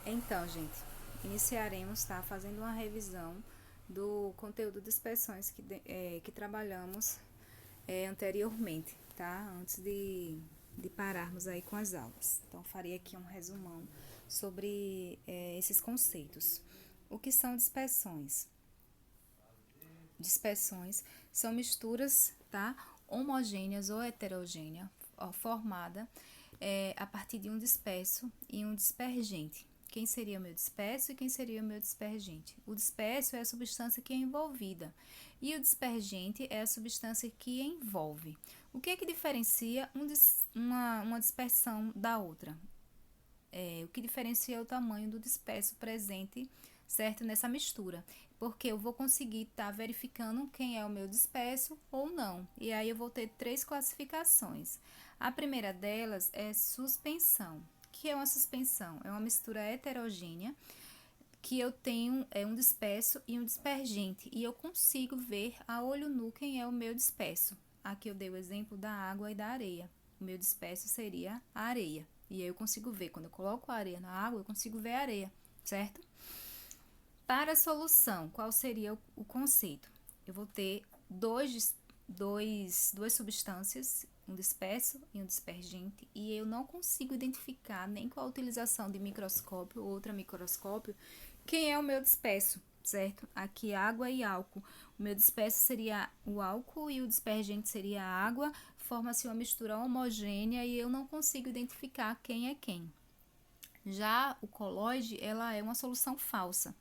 Então, gente, iniciaremos, tá? Fazendo uma revisão do conteúdo de inspeções que trabalhamos anteriormente, tá? Antes de pararmos aí com as aulas. Então, farei aqui um resumão sobre esses conceitos. O que são dispersões? Dispersões são misturas, tá? Homogêneas ou heterogêneas, formada a partir de um disperso e um dispergente. Quem seria o meu disperso e quem seria o meu dispergente? O disperso é a substância que é envolvida e o dispergente é a substância que envolve. O que é que diferencia uma dispersão da outra? O que diferencia é o tamanho do disperso presente, certo, nessa mistura, porque eu vou conseguir estar verificando quem é o meu disperso ou não, e aí eu vou ter três classificações. A primeira delas é suspensão. O que é uma suspensão? É uma mistura heterogênea que eu tenho um disperso e um dispergente, e eu consigo ver a olho nu quem é o meu disperso. Aqui eu dei o exemplo da água e da areia. O meu disperso seria a areia. E aí eu consigo ver, quando eu coloco a areia na água, eu consigo ver a areia, certo? Para a solução, qual seria o conceito? Eu vou ter duas substâncias, um disperso e um dispergente, e eu não consigo identificar nem com a utilização de microscópio ou ultramicroscópio quem é o meu disperso, certo? Aqui água e álcool. O meu disperso seria o álcool e o dispergente seria a água, forma-se uma mistura homogênea e eu não consigo identificar quem é quem. Já o colóide, ela é uma solução falsa.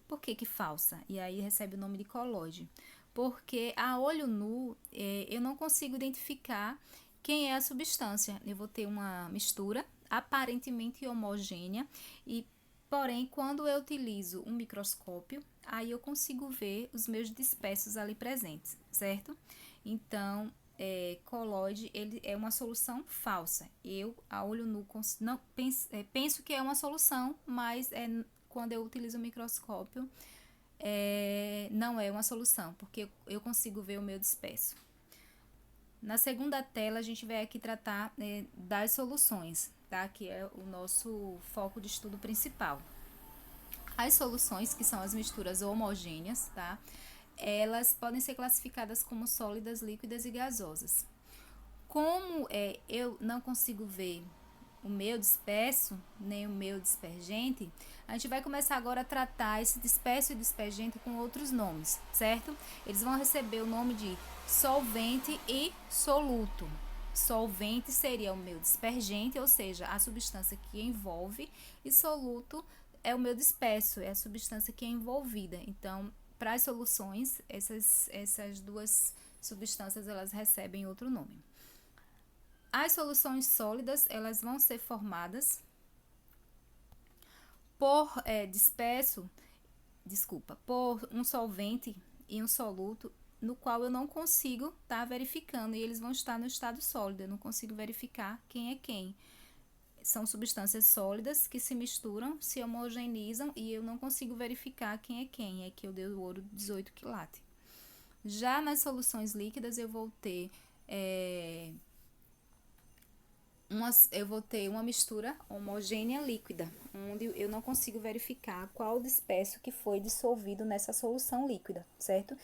Por que falsa? E aí recebe o nome de colóide. Porque a olho nu, eu não consigo identificar quem é a substância. Eu vou ter uma mistura aparentemente homogênea e porém, quando eu utilizo um microscópio, aí eu consigo ver os meus dispersos ali presentes, certo? Então, colóide ele é uma solução falsa. Eu, a olho nu, não penso que é uma solução, mas quando eu utilizo o microscópio, não é uma solução, porque eu consigo ver o meu disperso. Na segunda tela, a gente vai aqui tratar das soluções, tá? Que é o nosso foco de estudo principal. As soluções, que são as misturas homogêneas, tá? Elas podem ser classificadas como sólidas, líquidas e gasosas. Como eu não consigo ver o meu disperso, nem o meu dispergente, a gente vai começar agora a tratar esse disperso e dispergente com outros nomes, certo? Eles vão receber o nome de solvente e soluto. Solvente seria o meu dispergente, ou seja, a substância que envolve, e soluto é o meu disperso, é a substância que é envolvida. Então, para as soluções, essas duas substâncias elas recebem outro nome. As soluções sólidas, elas vão ser formadas por por um solvente e um soluto, no qual eu não consigo estar verificando, e eles vão estar no estado sólido, eu não consigo verificar quem é quem. São substâncias sólidas que se misturam, se homogeneizam, e eu não consigo verificar quem é quem. É que eu dei o ouro 18 quilate. Já nas soluções líquidas, eu vou ter uma mistura homogênea líquida, onde eu não consigo verificar qual o disperso que foi dissolvido nessa solução líquida, certo?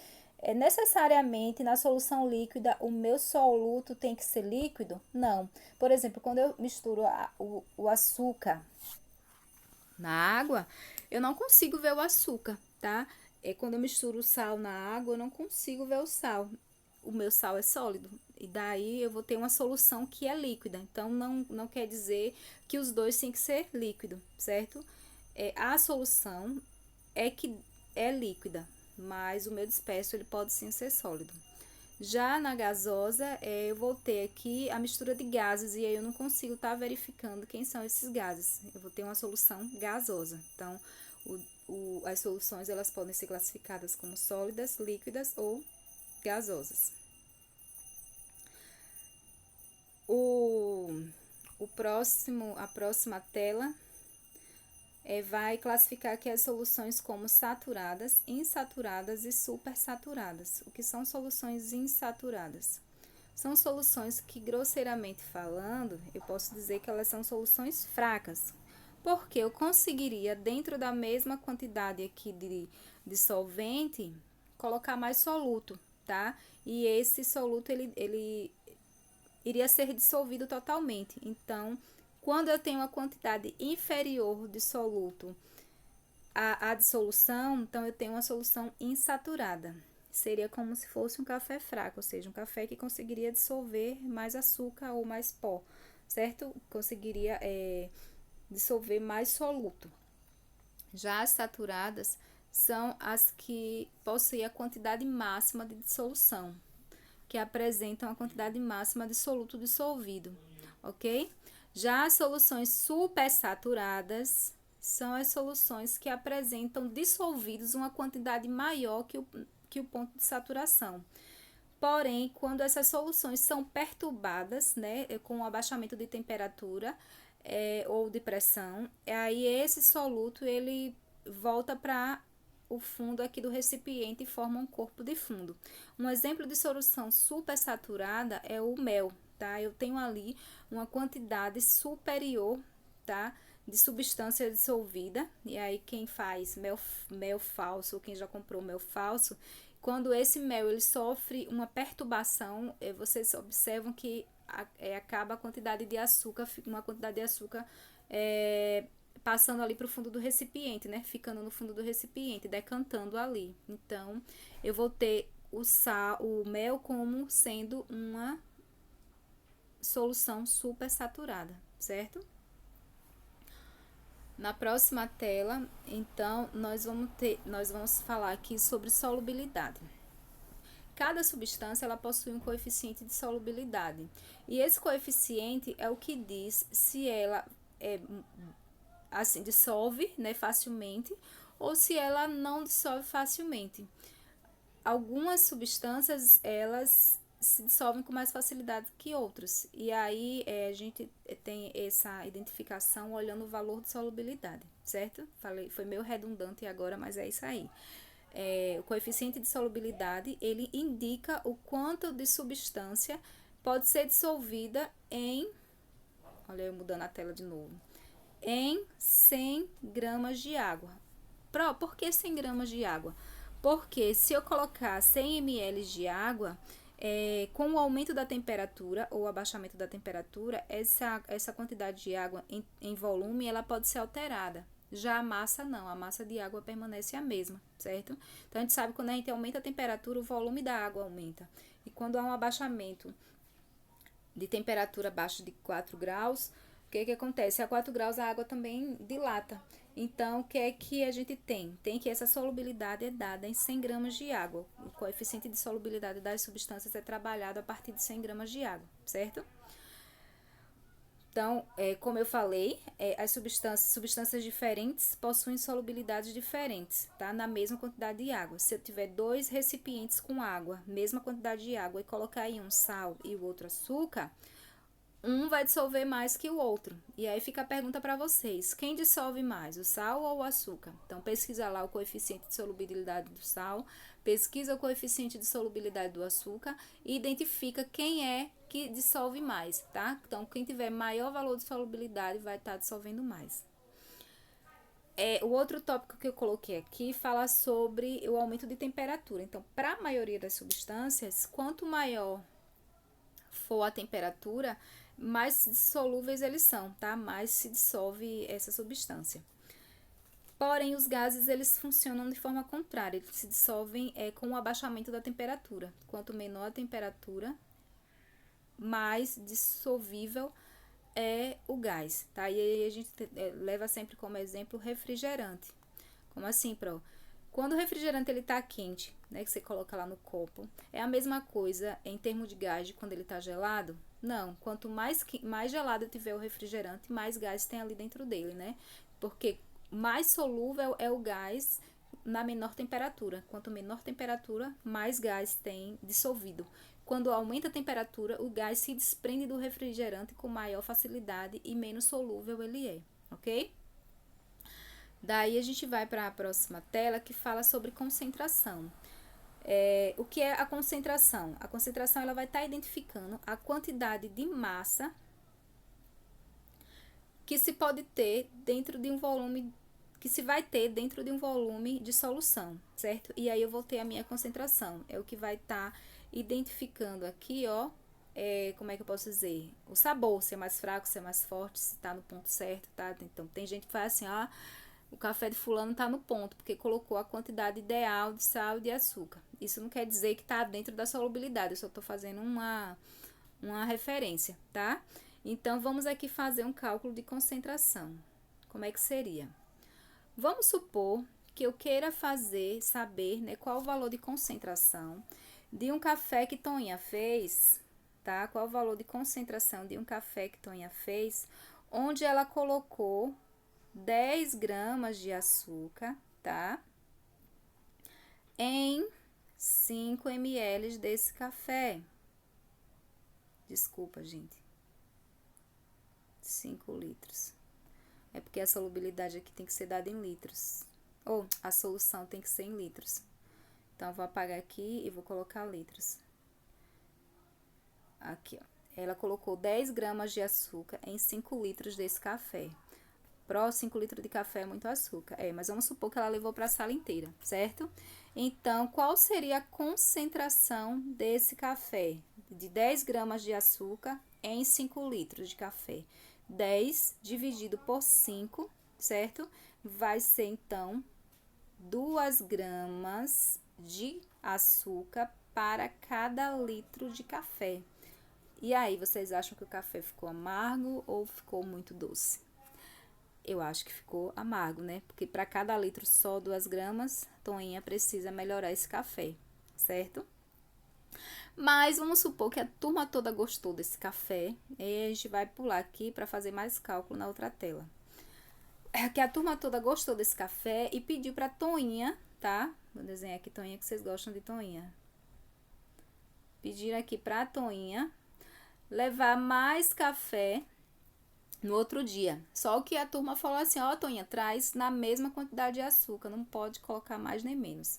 Necessariamente na solução líquida o meu soluto tem que ser líquido? Não. Por exemplo, quando eu misturo o açúcar na água, eu não consigo ver o açúcar, tá? Quando eu misturo o sal na água, eu não consigo ver o sal. O meu sal é sólido. E daí eu vou ter uma solução que é líquida. Então, não quer dizer que os dois têm que ser líquido, certo? A solução é que é líquida, mas o meu disperso ele pode sim ser sólido. Já na gasosa, eu vou ter aqui a mistura de gases e aí eu não consigo estar verificando quem são esses gases. Eu vou ter uma solução gasosa. Então, as soluções elas podem ser classificadas como sólidas, líquidas ou gasosas. A próxima tela vai classificar aqui as soluções como saturadas, insaturadas e supersaturadas. O que são soluções insaturadas? São soluções que, grosseiramente falando, eu posso dizer que elas são soluções fracas. porque eu conseguiria, dentro da mesma quantidade aqui de solvente, colocar mais soluto, tá? E esse soluto, ele iria ser dissolvido totalmente. Então, quando eu tenho uma quantidade inferior de soluto à dissolução, então eu tenho uma solução insaturada. Seria como se fosse um café fraco, ou seja, um café que conseguiria dissolver mais açúcar ou mais pó, certo? Conseguiria dissolver mais soluto. Já as saturadas são as que possuem a quantidade máxima de dissolução, que apresentam a quantidade máxima de soluto dissolvido, ok? Já as soluções supersaturadas são as soluções que apresentam dissolvidos uma quantidade maior que o ponto de saturação. Porém, quando essas soluções são perturbadas, né, com o abaixamento de temperatura ou de pressão, aí esse soluto ele volta para o fundo aqui do recipiente e forma um corpo de fundo. Um exemplo de solução supersaturada é o mel, tá? Eu tenho ali uma quantidade superior, tá? De substância dissolvida, e aí quem faz mel falso, quem já comprou mel falso, quando esse mel ele sofre uma perturbação, vocês observam que acaba a quantidade de açúcar, uma quantidade de açúcar passando ali para o fundo do recipiente, né? Ficando no fundo do recipiente, decantando ali. Então, eu vou ter o mel como sendo uma solução super saturada, certo? Na próxima tela, então, nós vamos falar aqui sobre solubilidade. Cada substância ela possui um coeficiente de solubilidade. E esse coeficiente é o que diz se ela assim dissolve, né, facilmente, ou se ela não dissolve facilmente. Algumas substâncias elas se dissolvem com mais facilidade que outras, e aí a gente tem essa identificação olhando o valor de solubilidade, certo? Foi meio redundante agora, mas é isso aí. O coeficiente de solubilidade ele indica o quanto de substância pode ser dissolvida em, olha eu mudando a tela de novo, em 100 gramas de água. Por que 100 gramas de água? Porque se eu colocar 100 ml de água, com o aumento da temperatura ou abaixamento da temperatura, essa quantidade de água em volume ela pode ser alterada. Já a massa não, a massa de água permanece a mesma, certo? Então a gente sabe que quando a gente aumenta a temperatura, o volume da água aumenta. E quando há um abaixamento de temperatura abaixo de 4 graus, o que acontece? A 4 graus a água também dilata. Então, o que é que a gente tem? Tem que essa solubilidade é dada em 100 gramas de água. O coeficiente de solubilidade das substâncias é trabalhado a partir de 100 gramas de água, certo? Então, como eu falei, as substâncias diferentes possuem solubilidades diferentes, tá? Na mesma quantidade de água. Se eu tiver 2 recipientes com água, mesma quantidade de água, e colocar aí um sal e o outro açúcar, um vai dissolver mais que o outro. E aí fica a pergunta para vocês: quem dissolve mais, o sal ou o açúcar? Então, pesquisa lá o coeficiente de solubilidade do sal, pesquisa o coeficiente de solubilidade do açúcar e identifica quem é que dissolve mais, tá? Então, quem tiver maior valor de solubilidade vai estar dissolvendo mais. O outro tópico que eu coloquei aqui fala sobre o aumento de temperatura. Então, para a maioria das substâncias, quanto maior for a temperatura, mais dissolúveis eles são, tá? Mais se dissolve essa substância. Porém, os gases, eles funcionam de forma contrária. Eles se dissolvem com o abaixamento da temperatura. Quanto menor a temperatura, mais dissolvível é o gás, tá? E aí a gente leva sempre como exemplo o refrigerante. Como assim, Pro? Quando o refrigerante ele tá quente, né, que você coloca lá no copo, é a mesma coisa em termos de gás de quando ele tá gelado? Não, quanto mais gelado tiver o refrigerante, mais gás tem ali dentro dele, né? Porque mais solúvel é o gás na menor temperatura. Quanto menor temperatura, mais gás tem dissolvido. Quando aumenta a temperatura, o gás se desprende do refrigerante com maior facilidade e menos solúvel ele é, ok? Daí a gente vai para a próxima tela que fala sobre concentração. O que é a concentração? A concentração ela vai estar identificando a quantidade de massa que se pode ter dentro de um volume, que se vai ter dentro de um volume de solução, certo? E aí eu vou ter a minha concentração, é o que vai estar identificando aqui, ó, como é que eu posso dizer? O sabor, se é mais fraco, se é mais forte, se tá no ponto certo, tá? Então, tem gente que faz assim, ah, o café de fulano tá no ponto, porque colocou a quantidade ideal de sal e de açúcar. Isso não quer dizer que tá dentro da solubilidade, eu só tô fazendo uma referência, tá? Então, vamos aqui fazer um cálculo de concentração. Como é que seria? Vamos supor que eu queira saber, né, qual o valor de concentração de um café que Toinha fez, tá? Qual o valor de concentração de um café que Toinha fez, onde ela colocou 10 gramas de açúcar, tá? Em 5 ml desse café. Desculpa, gente. 5 litros. É porque a solubilidade aqui tem que ser dada em litros. Ou a solução tem que ser em litros. Então, eu vou apagar aqui e vou colocar litros. Aqui, ó. Ela colocou 10 gramas de açúcar em 5 litros desse café. 5 litros de café é muito açúcar. Mas vamos supor que ela levou para a sala inteira, certo? Então, qual seria a concentração desse café? De 10 gramas de açúcar em 5 litros de café. 10 dividido por 5, certo? Vai ser, então, 2 gramas de açúcar para cada litro de café. E aí, vocês acham que o café ficou amargo ou ficou muito doce? Eu acho que ficou amargo, né? Porque para cada litro só 2 gramas, Toinha precisa melhorar esse café, certo? Mas vamos supor que a turma toda gostou desse café. E a gente vai pular aqui para fazer mais cálculo na outra tela. Que a turma toda gostou desse café e pediu para Toinha, tá? Vou desenhar aqui Toinha, que vocês gostam de Toinha. Pediram aqui para Toinha levar mais café no outro dia. Só que a turma falou assim, ó, Toinha, traz na mesma quantidade de açúcar, não pode colocar mais nem menos.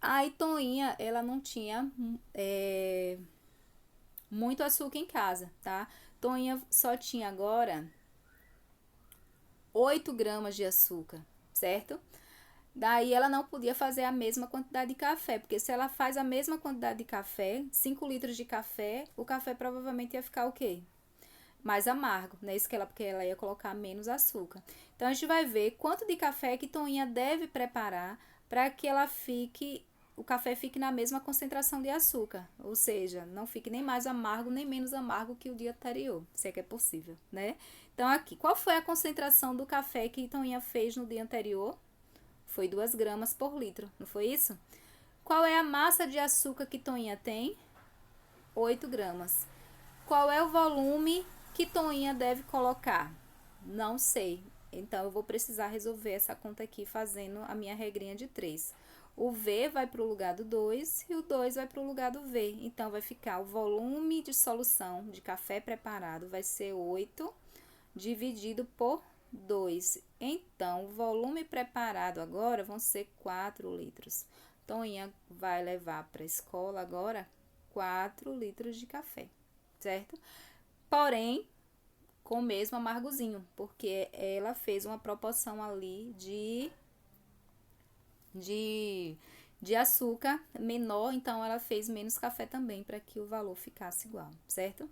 Aí Toinha, ela não tinha muito açúcar em casa, tá? Toinha só tinha agora 8 gramas de açúcar, certo? Daí ela não podia fazer a mesma quantidade de café, porque se ela faz a mesma quantidade de café, 5 litros de café, o café provavelmente ia ficar o quê? Mais amargo, né? Isso que porque ela ia colocar menos açúcar. Então, a gente vai ver quanto de café que Toinha deve preparar para que o café fique na mesma concentração de açúcar. Ou seja, não fique nem mais amargo, nem menos amargo que o dia anterior, se é que é possível, né? Então, aqui, qual foi a concentração do café que Toinha fez no dia anterior? Foi 2 gramas por litro, não foi isso? Qual é a massa de açúcar que Toinha tem? 8 gramas. Qual é o volume que Toinha deve colocar? Não sei. Então, eu vou precisar resolver essa conta aqui fazendo a minha regrinha de 3. O V vai para o lugar do 2 e o 2 vai para o lugar do V. Então, vai ficar o volume de solução de café preparado vai ser 8 dividido por 2. Então, o volume preparado agora vão ser 4 litros. Toinha vai levar para a escola agora 4 litros de café, certo? Porém, com o mesmo amargozinho, porque ela fez uma proporção ali de açúcar menor, então ela fez menos café também para que o valor ficasse igual, certo?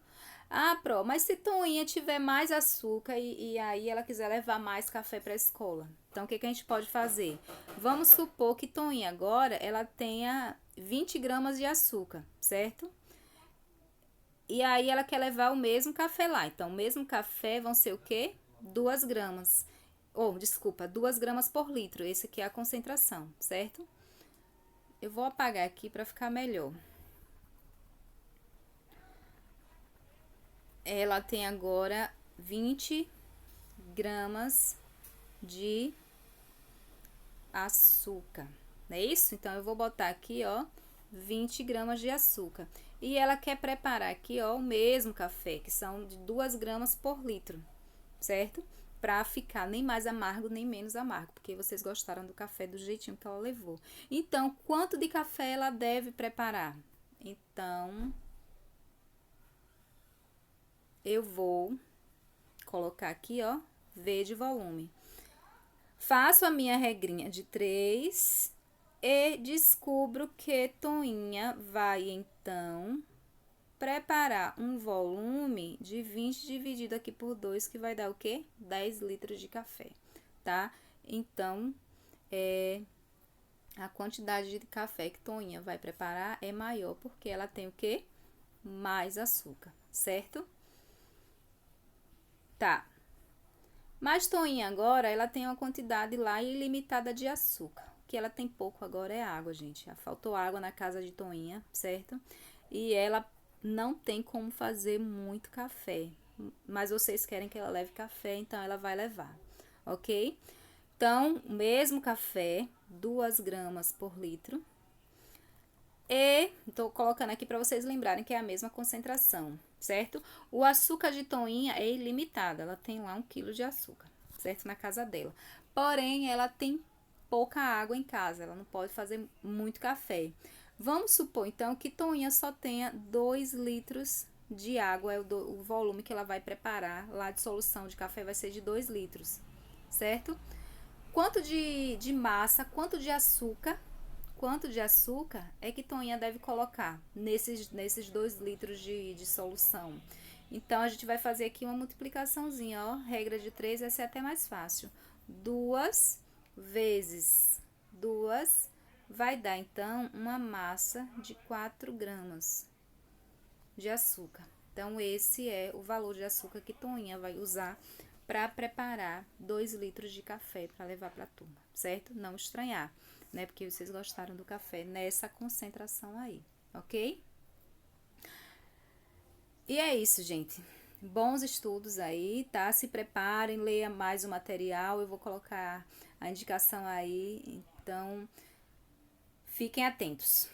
Ah, mas se Toinha tiver mais açúcar e aí ela quiser levar mais café para a escola, então o que a gente pode fazer? Vamos supor que Toinha agora ela tenha 20 gramas de açúcar, certo? E aí ela quer levar o mesmo café lá. Então, o mesmo café vão ser o quê? 2 gramas. Desculpa, 2 gramas por litro. Esse aqui é a concentração, certo? Eu vou apagar aqui para ficar melhor. Ela tem agora 20 gramas de açúcar. Não é isso? Então, eu vou botar aqui, ó, 20 gramas de açúcar. E ela quer preparar aqui, ó, o mesmo café, que são de 2 gramas por litro, certo? Pra ficar nem mais amargo, nem menos amargo, porque vocês gostaram do café do jeitinho que ela levou. Então, quanto de café ela deve preparar? Então, eu vou colocar aqui, ó, V de volume. Faço a minha regrinha de 3 e descubro que Toinha vai, então, preparar um volume de 20 dividido aqui por 2, que vai dar o quê? 10 litros de café, tá? Então, a quantidade de café que Toinha vai preparar é maior, porque ela tem o quê? Mais açúcar, certo? Tá. Mas Toinha agora, ela tem uma quantidade lá ilimitada de açúcar. O que ela tem pouco agora é água, gente. Faltou água na casa de Toinha, certo? E ela não tem como fazer muito café. Mas vocês querem que ela leve café, então ela vai levar, ok? Então, o mesmo café, 2 gramas por litro. E tô colocando aqui para vocês lembrarem que é a mesma concentração, certo? O açúcar de Toinha é ilimitado, ela tem lá 1 quilo de açúcar, certo? Na casa dela. Porém, ela tem pouca água em casa, ela não pode fazer muito café. Vamos supor, então, que Toinha só tenha 2 litros de água, é o volume que ela vai preparar lá de solução de café vai ser de 2 litros, certo? Quanto de massa, quanto de açúcar é que Toinha deve colocar nesses 2 litros de solução? Então, a gente vai fazer aqui uma multiplicaçãozinha, ó. Regra de 3 vai ser até mais fácil. 2 vezes 2 vai dar, então, uma massa de 4 gramas de açúcar. Então, esse é o valor de açúcar que Toinha vai usar para preparar 2 litros de café para levar para a turma, certo? Não estranhar, né? Porque vocês gostaram do café nessa concentração aí, ok? E é isso, gente. Bons estudos aí, tá? Se preparem, leia mais o material. Eu vou colocar a indicação aí, então fiquem atentos.